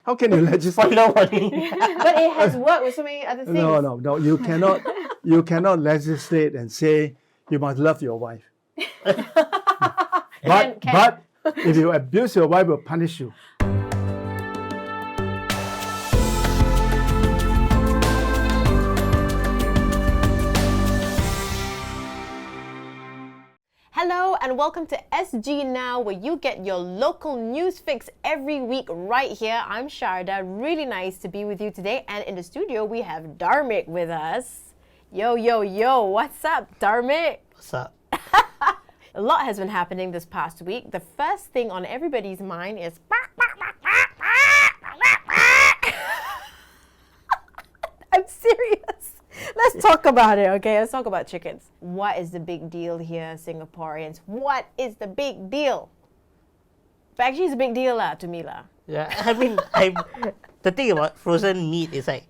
How can you legislate? But it has worked with so many other things. No. You cannot legislate and say you must love your wife. But if you abuse your wife, will punish you. Hello and welcome to SG Now, where you get your local news fix every week right here. I'm Sharda. Really nice to be with you today. And in the studio, we have Dharmhik with us. Yo. What's up, Dharmhik? What's up? A lot has been happening this past week. The first thing on everybody's mind is... I'm serious. Let's talk about it, okay? Let's talk about chickens. What is the big deal here, Singaporeans? What is the big deal? But actually, it's a big deal to me. Yeah, I mean, the thing about frozen meat is like,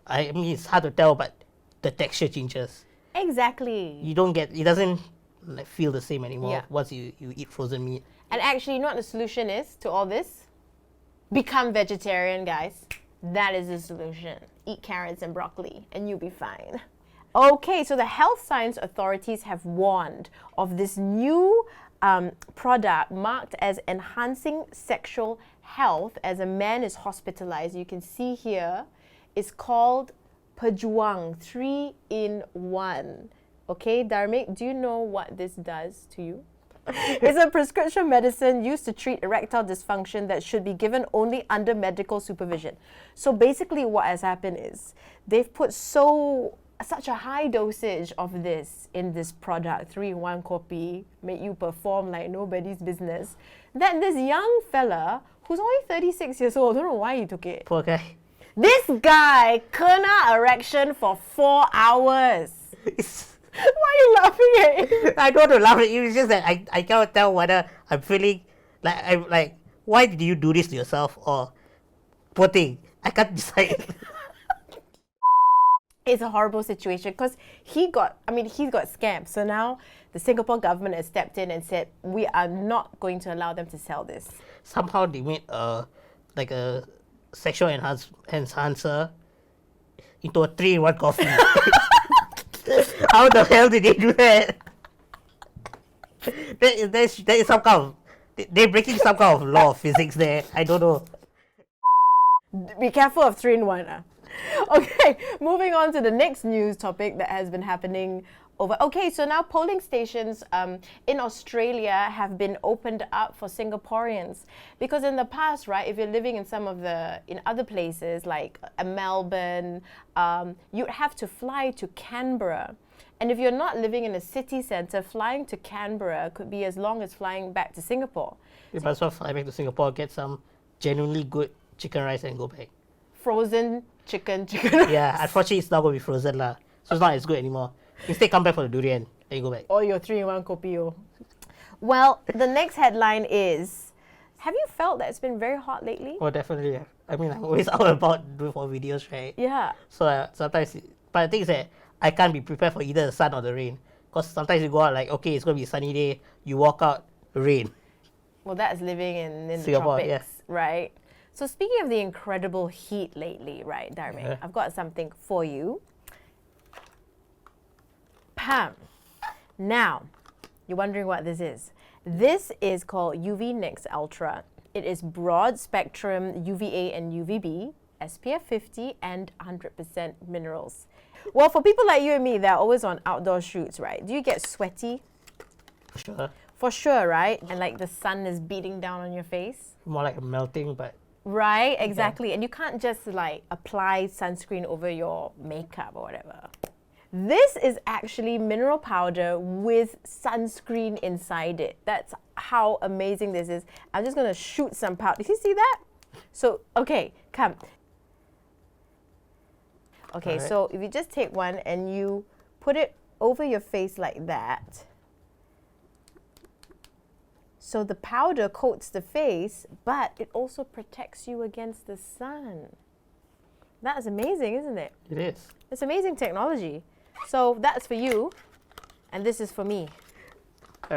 I mean, it's hard to tell, but the texture changes. Exactly. It doesn't like, feel the same anymore once you eat frozen meat. And actually, you know what the solution is to all this? Become vegetarian, guys. That is the solution. Eat carrots and broccoli and you'll be fine. Okay, so the health science authorities have warned of this new product marked as enhancing sexual health as a man is hospitalized. You can see here, it's called Pejuang 3-in-1. Okay, Dharmhik, do you know what this does to you? It's a prescription medicine used to treat erectile dysfunction that should be given only under medical supervision. So basically what has happened is they've put such a high dosage of this in this product, 3-in-1 kopi, make you perform like nobody's business, that this young fella, who's only 36 years old, I don't know why he took it. Poor guy. This guy kena erection for 4 hours. Why are you laughing at it? I don't want to laugh at you. It's just that I cannot tell whether I'm feeling like why did you do this to yourself or poor thing. I can't decide. It's a horrible situation because he got scammed. So now the Singapore government has stepped in and said we are not going to allow them to sell this. Somehow they made a sexual enhancer into a 3-in-1 coffee. How the hell did they do that? There is some kind of... They're breaking some kind of law of physics there. I don't know. Be careful of 3-in-1. Okay, moving on to the next news topic that has been happening over... Okay, so now polling stations in Australia have been opened up for Singaporeans. Because in the past, right, if you're living in in other places like Melbourne, you'd have to fly to Canberra. And if you're not living in a city centre, flying to Canberra could be as long as flying back to Singapore. You might as well fly back to Singapore, get some genuinely good chicken rice and go back. Frozen chicken rice. Yeah, unfortunately it's not going to be frozen so it's not as good anymore. Instead, come back for the durian, then you go back. Or your 3-in-1 kopio. Well, the next headline is, have you felt that it's been very hot lately? Oh, definitely. I mean, I'm always out about doing for videos, right? Yeah. So sometimes, but the thing is that I can't be prepared for either the sun or the rain. Because sometimes you go out like, okay, it's going to be a sunny day, you walk out, rain. Well, that's living in Singapore, the tropics, yeah. right? So speaking of the incredible heat lately, right, Dharmhik, Yeah. I've got something for you. Pam. Now, you're wondering what this is. This is called UV Next Ultra. It is broad spectrum UVA and UVB, SPF 50 and 100% minerals. Well, for people like you and me that are always on outdoor shoots, right? Do you get sweaty? Sure. For sure, right? And like the sun is beating down on your face? More like melting, but... Right, exactly. Okay. And you can't just like apply sunscreen over your makeup or whatever. This is actually mineral powder with sunscreen inside it. That's how amazing this is. I'm just gonna shoot some powder. Did you see that? So, okay, come. Okay, Right. So if you just take one and you put it over your face like that. So the powder coats the face, but it also protects you against the sun. That is amazing, isn't it? It is. It's amazing technology. So that's for you, and this is for me.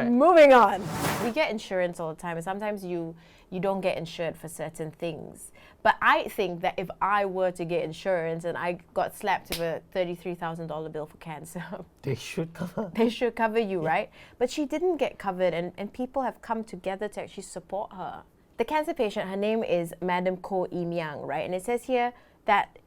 Moving on. We get insurance all the time, and sometimes you don't get insured for certain things. But I think that if I were to get insurance and I got slapped with a $33,000 bill for cancer, They should cover. they should cover you, right? But she didn't get covered, and people have come together to actually support her. The cancer patient, her name is Madam Koh right? And it says here that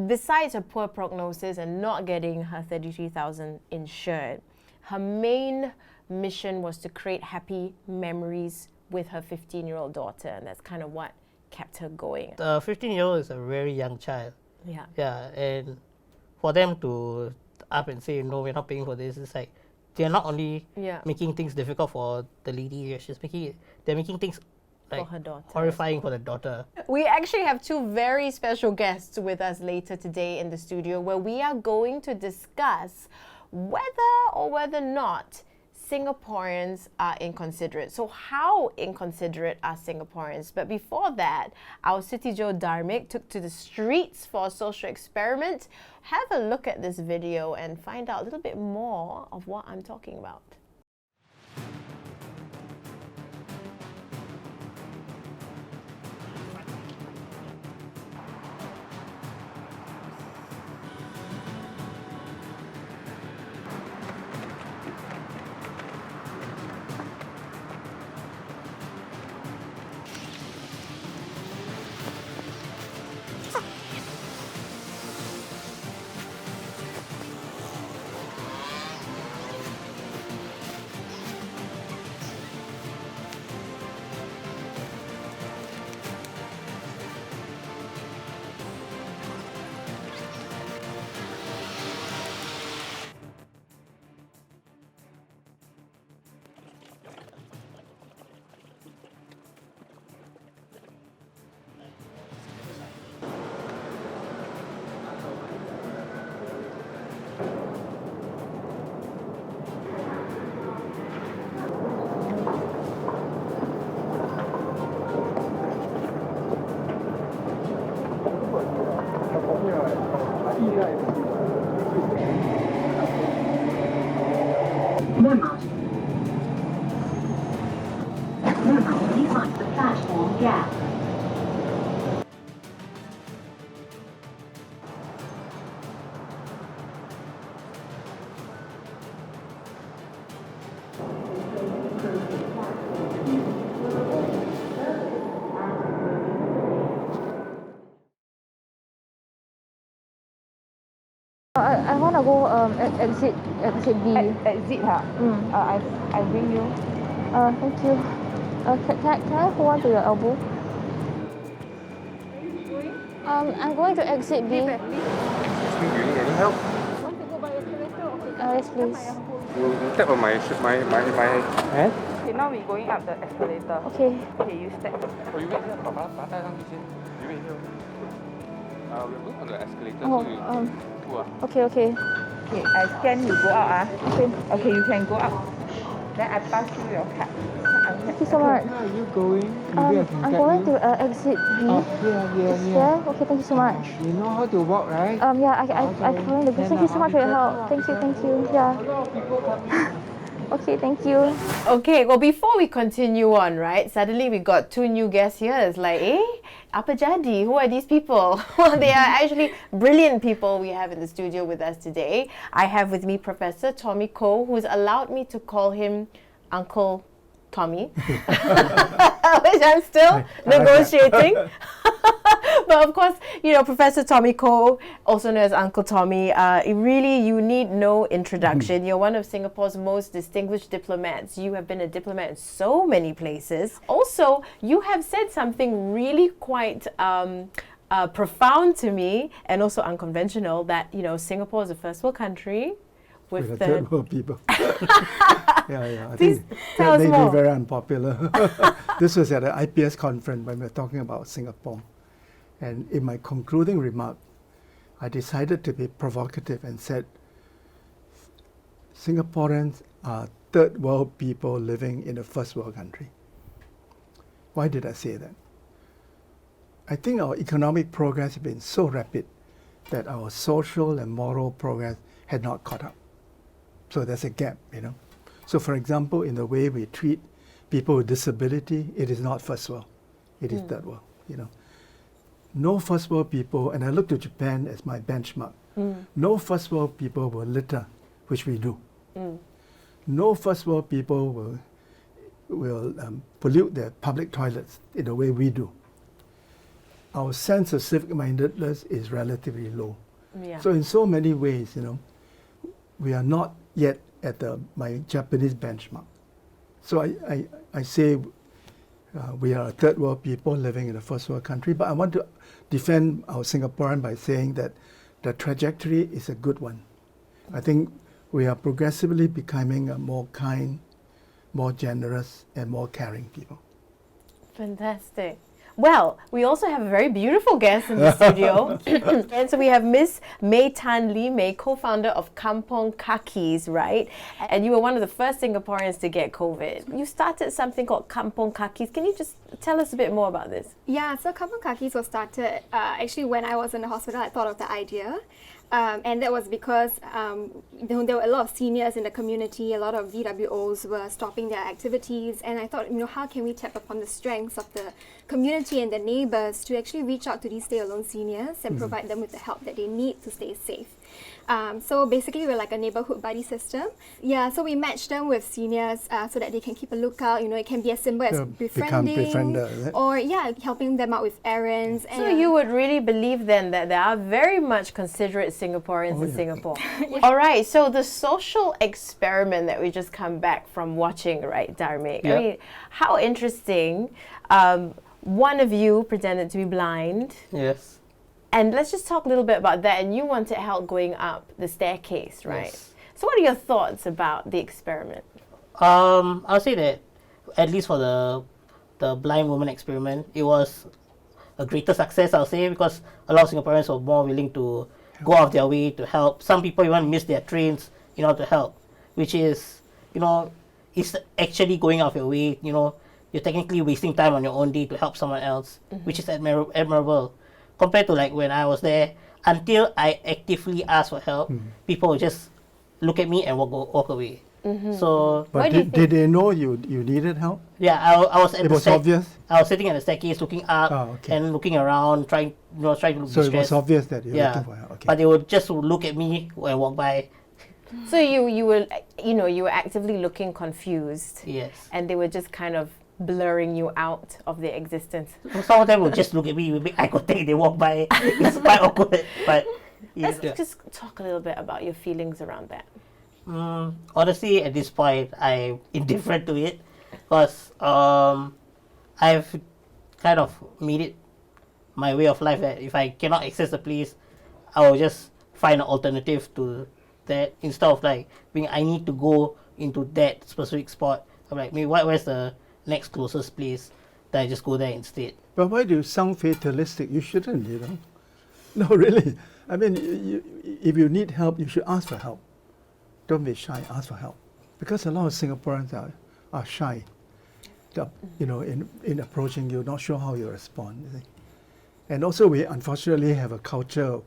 besides her poor prognosis and not getting her 33,000 insured, her main mission was to create happy memories with her 15-year-old daughter, and that's kind of what kept her going. The 15-year-old is a very young child. Yeah. Yeah, and for them to up and say, no, we're not paying for this, it's like they're not only making things difficult for the lady, they're making things like For her daughter. horrifying for the daughter. We actually have two very special guests with us later today in the studio, where we are going to discuss whether not Singaporeans are inconsiderate. So how inconsiderate are Singaporeans? But before that, our CityJos Dharmhik took to the streets for a social experiment. Have a look at this video and find out a little bit more of what I'm talking about. Please mind the platform gap. I want to go exit B. Exit, huh? I bring you. Thank you. Can I hold on to your elbow? I'm going to exit B. Do you need any help? Want to go by escalator or Yes, please. You tap on my hand. Okay, now we're going up the escalator. Okay. Okay, you step. Oh, you wait here. 把它带上去先。You wait here. We're going on the escalator. Oh, so you two ah. Okay. Okay, I scan, you go out. Okay. Okay, you can go out. Then I pass you your card. Thank you so much. Where are you going? Maybe I can I'm guide going you. to exit B. Yeah. Okay, thank you so much. You know how to walk, right? Yeah, I find the Thank you so much for your help. Thank you. Yeah. A lot of people coming. Okay, thank you. Okay, well, before we continue on, right, suddenly we got two new guests here. It's like, apa jadi? Who are these people? Well, they are actually brilliant people we have in the studio with us today. I have with me Professor Tommy Koh, who's allowed me to call him Uncle Tommy, which I'm still negotiating. But of course, you know, Professor Tommy Koh, also known as Uncle Tommy, you need no introduction. You're one of Singapore's most distinguished diplomats. You have been a diplomat in so many places. Also, you have said something really quite profound to me, and also unconventional, that, you know, Singapore is a first world country with the the third world people. I Please think tell that us made more. me very unpopular. This was at an IPS conference when we were talking about Singapore. And in my concluding remark, I decided to be provocative and said, Singaporeans are third world people living in a first world country. Why did I say that? I think our economic progress has been so rapid that our social and moral progress had not caught up. So there's a gap, you know. So for example, in the way we treat people with disability, it is not first world, it is third world, you know. No first world people, and I look to Japan as my benchmark, no first world people will litter, which we do. No first world people will pollute their public toilets in the way we do. Our sense of civic mindedness is relatively low. Yeah. So in so many ways, you know, we are not yet at my Japanese benchmark. So I say we are a third world people living in a first world country, but I want to defend our Singaporean by saying that the trajectory is a good one. I think we are progressively becoming a more kind, more generous, and more caring people. Fantastic. Well, we also have a very beautiful guest in the studio. And so we have Miss Ketan Limey, co-founder of Kampong Kakis, right? And you were one of the first Singaporeans to get COVID. You started something called Kampong Kakis. Can you just tell us a bit more about this? Yeah, so Kampong Kakis was started actually when I was in the hospital. I thought of the idea. And that was because there were a lot of seniors in the community, a lot of VWOs were stopping their activities, and I thought, you know, how can we tap upon the strengths of the community and the neighbours to actually reach out to these stay-alone seniors and provide them with the help that they need to stay safe. So basically, we're like a neighbourhood buddy system. Yeah, so we match them with seniors so that they can keep a lookout. You know, it can be as simple as befriending, befriender, is it? or helping them out with errands. So you would really believe then that there are very much considerate Singaporeans in Singapore. All right, so the social experiment that we just come back from watching, right, Dharmik? Yep. I mean, how interesting. One of you pretended to be blind. Yes. And let's just talk a little bit about that. And you wanted help going up the staircase, right? Yes. So what are your thoughts about the experiment? I'll say that at least for the blind woman experiment, it was a greater success, I'll say, because a lot of Singaporeans were more willing to go out of their way to help. Some people even miss their trains in order to help, which is, you know, it's actually going out of your way. You know, you're technically wasting time on your own day to help someone else, which is admirable. Compared to like when I was there, until I actively asked for help, people would just look at me and walk away. So, But did they know you needed help? yeah, I was at It was obvious? I was sitting at the staircase, looking up and looking around, trying to look So it distressed. was obvious that you were Yeah, looking for help. Okay. but they would just look at me and walk by. So you were, you know, you were actively looking confused. Yes. And they were just kind of blurring you out of their existence. Some of them would just look at me with big eye contact. They walk by. It's quite awkward. But Let's just talk a little bit about your feelings around that. honestly, at this point, I'm indifferent to it because I've kind of made it my way of life that if I cannot access the place, I will just find an alternative to that instead of like being I need to go into that specific spot. I'm like, maybe where's the next closest place? Then I just go there instead. But why do you sound fatalistic? You shouldn't, you know. No, really. I mean, if you need help, you should ask for help. Don't be shy, ask for help. Because a lot of Singaporeans are shy, you know, in approaching you, not sure how you respond. You see. And also we unfortunately have a culture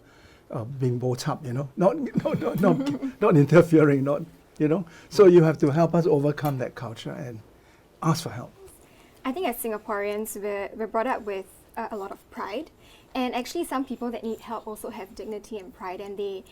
of being both up, you know, not interfering, not, you know. So you have to help us overcome that culture and ask for help. I think as Singaporeans, we're brought up with a lot of pride. And actually some people that need help also have dignity and pride, and they,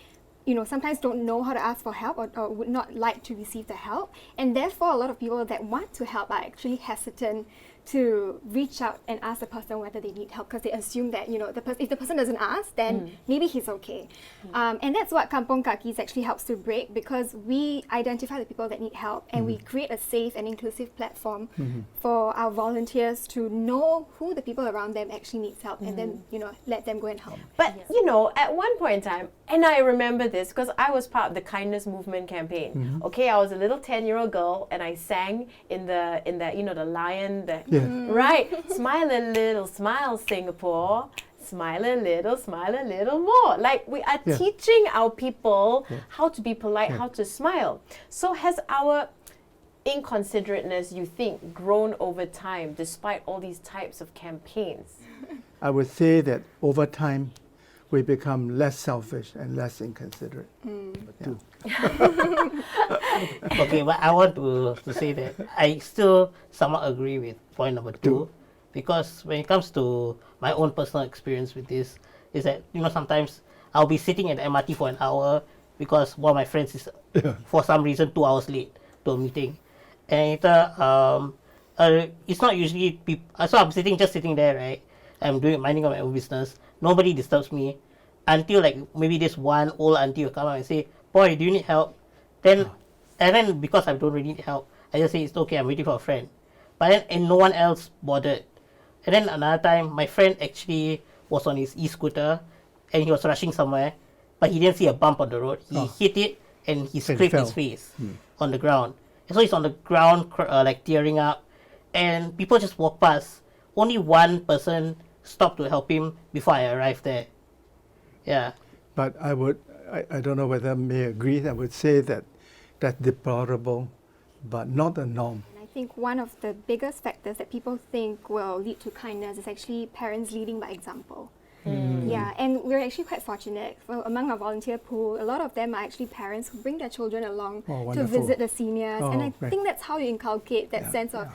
you know, sometimes don't know how to ask for help or would not like to receive the help. And therefore, a lot of people that want to help are actually hesitant to reach out and ask the person whether they need help because they assume that, you know, if the person doesn't ask, then maybe he's okay. And that's what Kampong Kakis actually helps to break, because we identify the people that need help and we create a safe and inclusive platform for our volunteers to know who the people around them actually needs help and then, you know, let them go and help. But, you know, at one point in time, and I remember this because I was part of the kindness movement campaign. Okay, I was a little 10-year-old girl and I sang in the you know, the lion, right? Smile a little, smile Singapore. Smile a little more. Like we are teaching our people how to be polite, how to smile. So has our inconsiderateness, you think, grown over time despite all these types of campaigns? I would say that over time, we become less selfish and less inconsiderate. Two. Okay, but I want to say that I still somewhat agree with point number two, because when it comes to my own personal experience with this, is that sometimes I'll be sitting at the MRT for an hour because one of my friends is for some reason 2 hours late to a meeting, and it's not usually people. So I'm just sitting there, right? I'm minding my own business. Nobody disturbs me until like maybe this one old auntie will come up and say, "Boy, do you need help?" And then because I don't really need help, I just say it's okay. I'm waiting for a friend. But then and no one else bothered. And then another time, my friend actually was on his e-scooter and he was rushing somewhere, but he didn't see a bump on the road. He hit it and he scraped his face on the ground. And so he's on the ground like tearing up, and people just walk past. Only one person stopped to help him before I arrived there. Yeah. But I don't know whether I may agree. I would say that that's deplorable, but not the norm. And I think one of the biggest factors that people think will lead to kindness is actually parents leading by example. Yeah, and we're actually quite fortunate. Well, among our volunteer pool, a lot of them are actually parents who bring their children along to wonderful. visit the seniors. And I right. think that's how you inculcate that sense of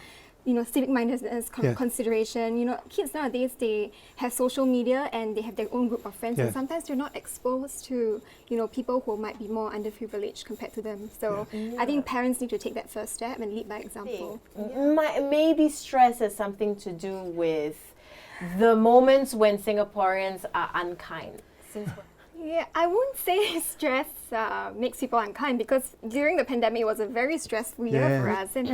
civic mindedness, consideration. Kids nowadays, they have social media and they have their own group of friends, and sometimes they're not exposed to, people who might be more underprivileged compared to them. So I think parents need to take that first step and lead by example. Maybe stress has something to do with the moments when Singaporeans are unkind. Yeah, I wouldn't say stress makes people unkind, because during the pandemic it was a very stressful year for us, and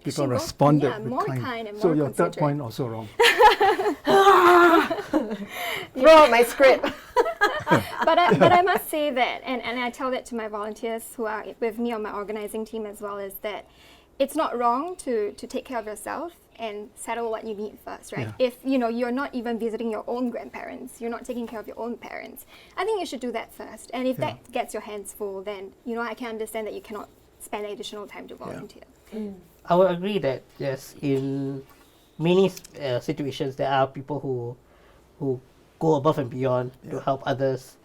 people responded with more kind. kind and So more your considerate. third point also wrong. Throw out my script. But I must say that, and I tell that to my volunteers who are with me on my organizing team as well, is that it's not wrong to take care of yourself and settle what you need first, right? Yeah. If you're not even visiting your own grandparents, you're not taking care of your own parents, I think you should do that first. And if that gets your hands full, then I can understand that you cannot spend additional time to volunteer. I would agree that yes, in many situations there are people who go above and beyond to help others,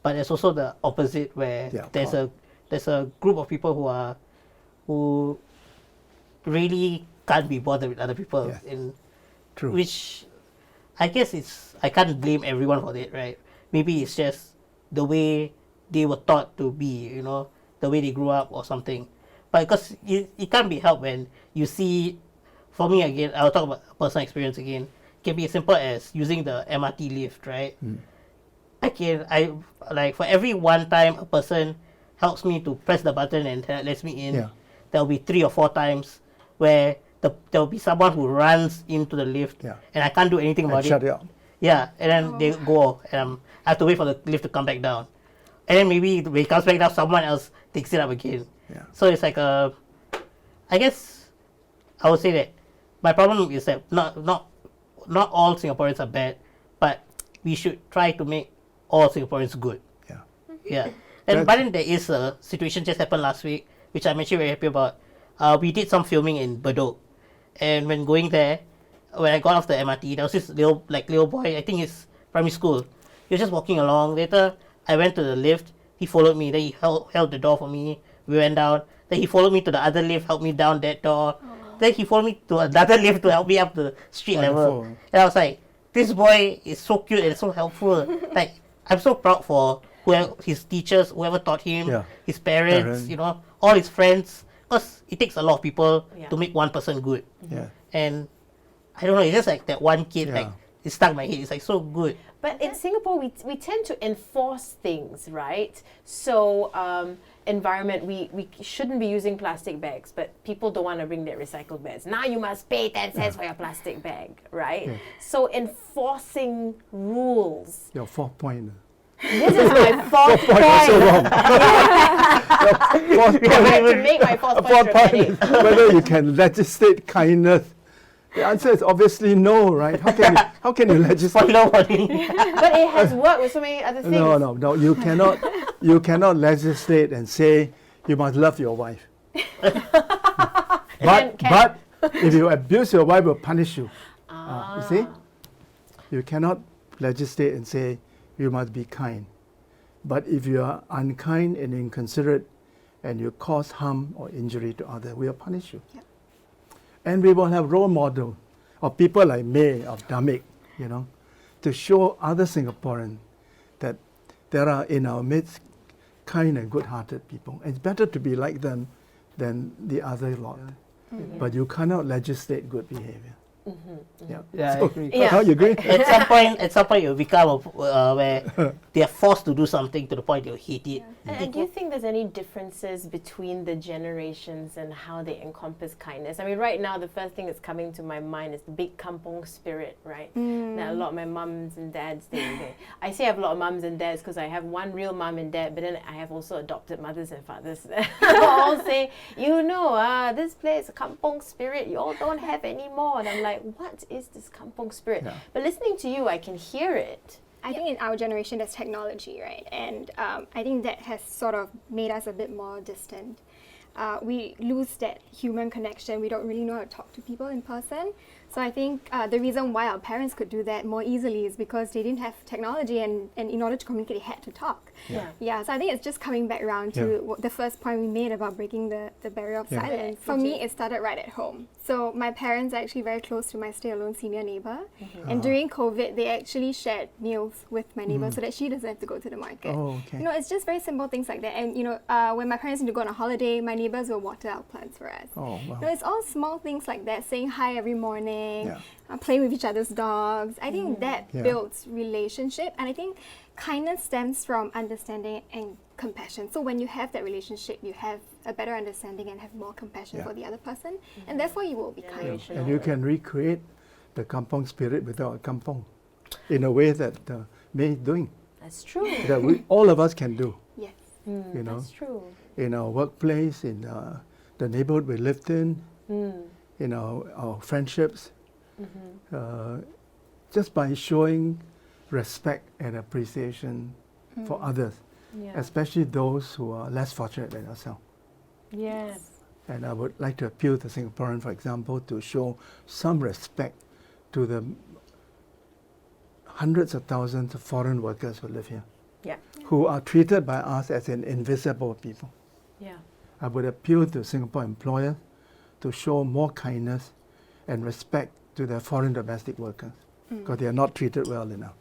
but there's also the opposite where there's a group of people who really can't be bothered with other people, True. which I guess I can't blame everyone for it, right? Maybe it's just the way they were taught to be, the way they grew up or something. But because it can't be helped when you see, for me again, I'll talk about personal experience again. It can be as simple as using the MRT lift, right? I like for every one time a person helps me to press the button and lets me in, there'll be 3 or 4 times where there'll be someone who runs into the lift and I can't do anything about it. Shut it up. Yeah, and then they go and I have to wait for the lift to come back down. And then maybe when it comes back down, someone else takes it up again. Yeah. So it's like I guess I would say that my problem is that not all Singaporeans are bad, but we should try to make all Singaporeans good. Yeah. Yeah. And but then there is a situation just happened last week, which I'm actually very happy about. We did some filming in Bedok, and when going there, when I got off the MRT, there was this little boy, I think it's primary school. He was just walking along. Later, I went to the lift. He followed me. Then he held the door for me. We went down. Then he followed me to the other lift, helped me down that door. Then he followed me to another lift to help me up the street level. And I was like, this boy is so cute and so helpful. Like, I'm so proud for his teachers, whoever taught him, his parents, all his friends. Because it takes a lot of people to make one person good. Yeah. And I don't know, it's just like that one kid, like, it stuck in my head. It's like so good. But in Singapore, we tend to enforce things, right? So, environment, we shouldn't be using plastic bags, but people don't want to bring their recycled bags. Now you must pay 10 cents for your plastic bag, right? Yeah. So, enforcing rules. Your fourth point. This is my fourth point. Also wrong. Fourth I have to point. make my fourth point Fourth point dramatic. is whether you can legislate kindness. The answer is obviously no, right? How can you legislate? But it has worked with so many other things. No. You cannot legislate and say you must love your wife. but if you abuse your wife, we'll punish you. You see, you cannot legislate and say you must be kind. But if you are unkind and inconsiderate and you cause harm or injury to others, we will punish you. Yeah. And we will have role models of people like May, of Dharmhik, you know, to show other Singaporeans that there are in our midst kind and good-hearted people. It's better to be like them than the other lot. But you cannot legislate good behavior. Yeah. Yeah, I So- agree. Yeah. How you agree? At some point, you become where they are forced to do something to the point you hate it. And do you think there's any differences between the generations and how they encompass kindness? I mean, right now, the first thing that's coming to my mind is the big kampong spirit, right? That a lot of my mums and dads, I say I have a lot of mums and dads because I have one real mum and dad, but then I have also adopted mothers and fathers. All say, this place, kampong spirit, you all don't have anymore. And I'm like, what is this kampong spirit? Yeah. But listening to you, I can hear it. I think in our generation there's technology, right? And I think that has sort of made us a bit more distant. We lose that human connection. We don't really know how to talk to people in person. So I think the reason why our parents could do that more easily is because they didn't have technology, and in order to communicate, they had to talk. Yeah. So I think it's just coming back around to the first point we made about breaking the barrier of Yeah. silence. For me, it started right at home. So my parents are actually very close to my stay-alone senior neighbor. And during COVID, they actually shared meals with my neighbor so that she doesn't have to go to the market. Oh, okay. You know, it's just very simple things like that. And, when my parents need to go on a holiday, my neighbors will water our plants for us. Oh, wow. It's all small things like that, saying hi every morning, Yeah. playing with each other's dogs. I think that Yeah. builds relationship, and I think kindness stems from understanding and compassion. So when you have that relationship, you have a better understanding and have more compassion Yeah. for the other person, and therefore you will be kind. Generational. And you can recreate the kampong spirit without a kampong in a way that May is doing, That's true. that all of us can do. Yes. You know, That's true. in our workplace, in the neighborhood we lived in our friendships, just by showing respect and appreciation for others, Yeah. especially those who are less fortunate than yourself. Yes. And I would like to appeal to Singaporeans, for example, to show some respect to the hundreds of thousands of foreign workers who live here, Yeah. who are treated by us as an invisible people. Yeah. I would appeal to Singapore employers to show more kindness and respect to their foreign domestic workers, because they are not treated well enough.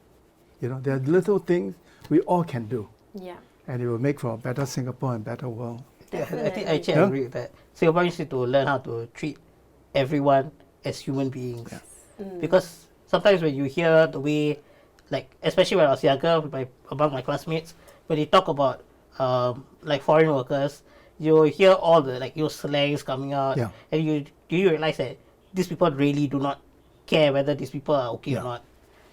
You know, there are little things we all can do, Yeah. and it will make for a better Singapore and better world. Yeah, I think I Definitely. actually Yeah. agree with that. Singaporeans need to learn how to treat everyone as human beings. Because sometimes when you hear the way, like especially when I was younger, among my classmates, when they talk about like foreign workers, you hear all the slangs coming out, Yeah. and you realize that these people really do not care whether these people are okay Yeah. or not.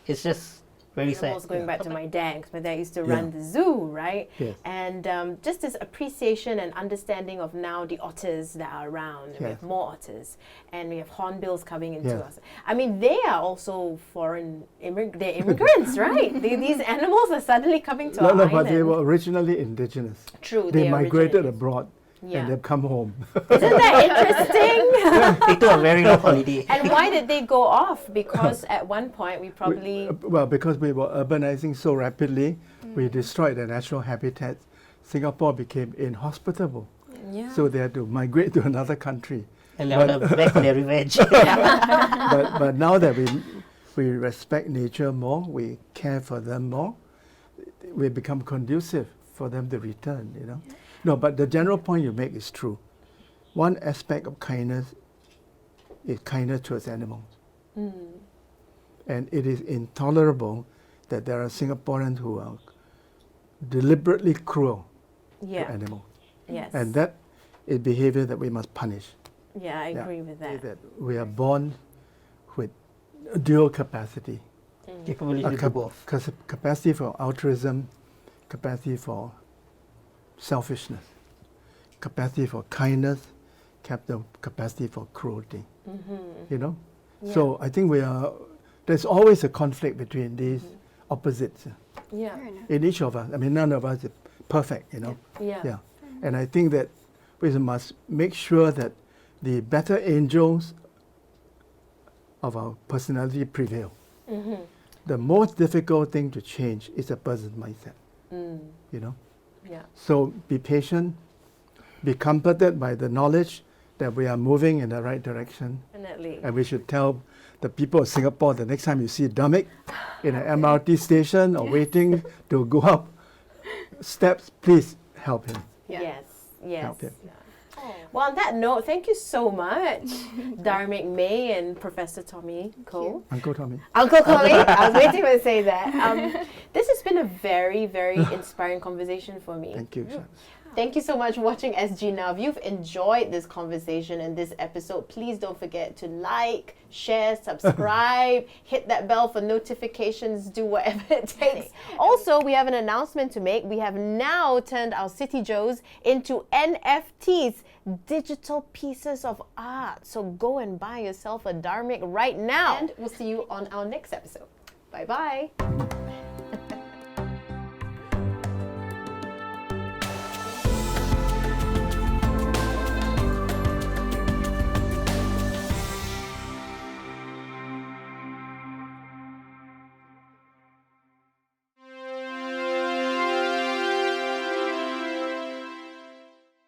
It's just very I'm sad. also going back to my dad, because my dad used to Yeah. run the zoo, right? Yes. And just this appreciation and understanding of now the otters that are around. And we have Yes. more otters, and we have hornbills coming into Yes. us. I mean, they are also they're immigrants, right? These animals are suddenly coming to our No, island. but they were originally indigenous. True, They they migrated originated. abroad Yeah. and they've come home. Isn't that interesting? They took a very long holiday. And why did they go off? Because at one point we probably Well, because we were urbanizing so rapidly, we destroyed the natural habitats. Singapore became inhospitable, yeah. so they had to migrate to another country. And they want to back for their revenge. But now that we respect nature more, we care for them more, we become conducive for them to return, you know. No, but the general point you make is true. One aspect of kindness is kindness towards animals. And it is intolerable that there are Singaporeans who are deliberately cruel yeah. to animals. Yes. And that is behavior that we must punish. yeah, I Yeah. agree with that. We are born with a dual capacity. Capability A to do both. capacity for altruism, capacity for selfishness, capacity for kindness, capacity for cruelty. You know? So I think there's always a conflict between these opposites Yeah. Fair enough. in each of us. I mean, none of us is perfect, you know? Yeah. Yeah. And I think that we must make sure that the better angels of our personality prevail. The most difficult thing to change is a person's mindset. You know? Yeah. So be patient, be comforted by the knowledge that we are moving in the right direction. Definitely. And we should tell the people of Singapore the next time you see Dharmhik in an MRT station or waiting to go up steps, please help him. Yes. Yes. Help him. Well, on that note, thank you so much, Dharmhik May and Professor Tommy Koh. Uncle Tommy. Uncle Tommy, I was waiting to say that. This has been a very, very inspiring conversation for me. Thank you, Shan. Thank you so much for watching SG Now. If you've enjoyed this conversation and this episode, please don't forget to like, share, subscribe, hit that bell for notifications, do whatever it takes. Also, we have an announcement to make. We have now turned our CityJos into NFTs, digital pieces of art. So go and buy yourself a Dharmhik right now. And we'll see you on our next episode. Bye-bye.